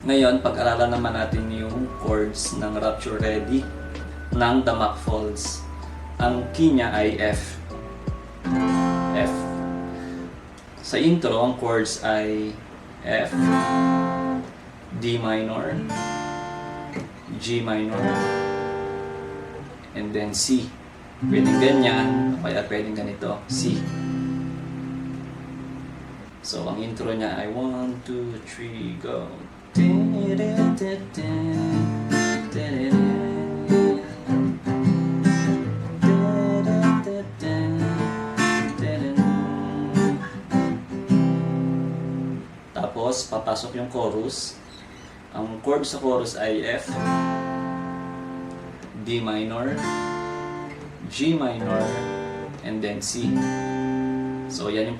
Ngayon, pag-aralan naman natin yung chords ng Rapture Ready ng the McFalls. Ang key niya ay F. F. Sa intro, ang chords ay F, D minor, G minor, and then C. Pwedeng ganyan, kaya pwedeng ganito, C. So, ang intro niya ay 1, 2, 3, go! Tapos, papasok yung chorus. Ang chord sa chorus ay F, D minor, G minor, and then C. So, yan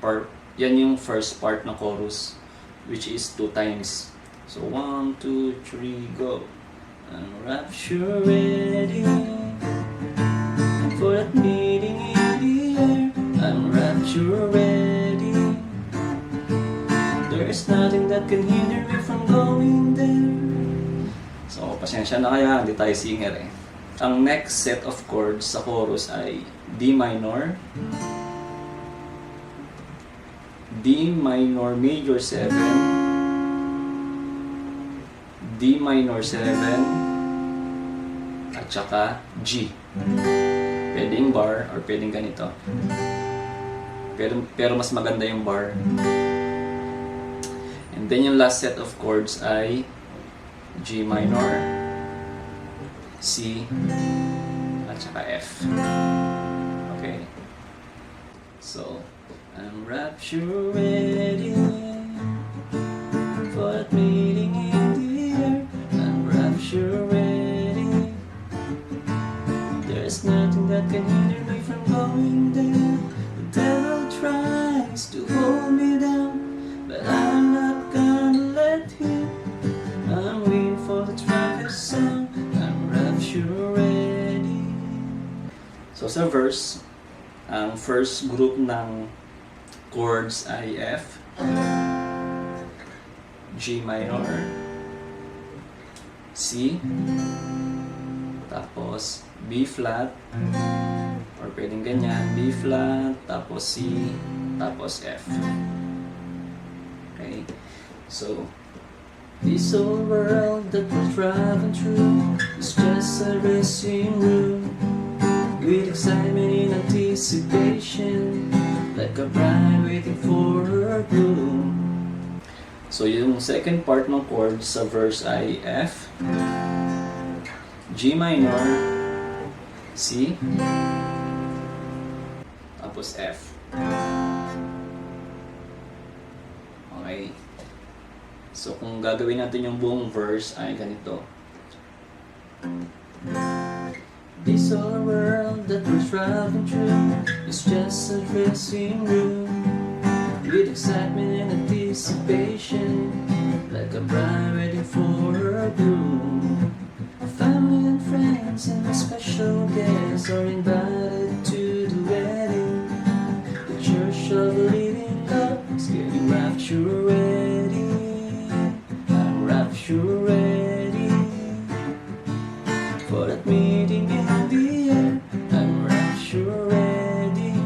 yung first part ng chorus, which is 2 times. So, 1, 2, 3, go! I'm rapture ready for that meeting in the air. I'm rapture ready. There's nothing that can hinder me from going there. So, pasensya na kaya, hindi tayo singer eh. Ang next set of chords sa chorus ay D minor, D minor major 7, D minor 7, at saka G. Pwedeng bar or pwedeng ganito. Pero mas maganda yung bar. And then yung last set of chords ay G minor, C, at saka F. Okay. So, I'm rapture ready for that meeting in the air. I'm rapture ready. There's nothing that can hinder me from going there. The devil tries to hold me down, but I'm not gonna let him. I'm waiting for the trumpet sound. I'm rapture ready. So sa verse, ang first group ng chords ay F, G minor, C, tapos B flat, or pwedeng ganyan, B flat, tapos C, tapos F. Okay, so this old world that we're driving through is just a racing room, with excitement and anticipation, like a bride waiting for her bloom. So yung second part ng chord sa verse ay F, G minor, C, tapos F. Okay. So kung gagawin natin yung buong verse ay ganito. This old world that we're traveling through is just a dressing room, with excitement and anticipation, like a bride waiting for her groom. Family and friends and my special guests are invited to the wedding. The Church of the Living God is getting rapture ready. I'm rapture ready for that meeting in the air. I'm rapture ready.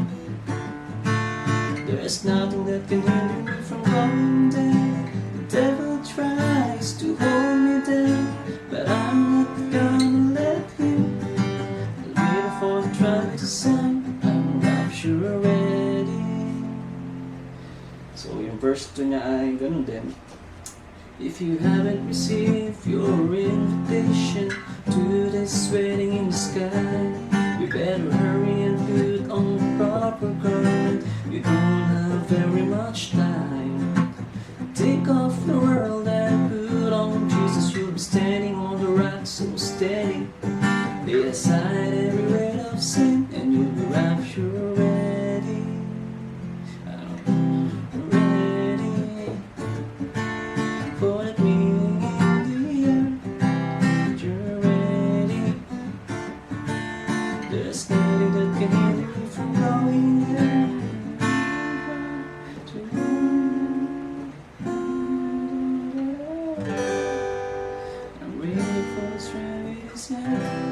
There's nothing that can hinder me from going there. The devil tries to hold me down, but I'm not gonna let him. I'll wait for the trumpet to sound. I'm rapture ready. So yung verse 2 niya ay ganun din. If you haven't received your invitation to this wedding in the sky, you better hurry and put on the proper garment. You don't have very much time. Take off the world and put on Jesus. You'll be standing on the rock so steady. Lay aside every weight of sin and you'll be rapture ready. Ready for that meeting in the air. You're ready. There's nothing that can myself.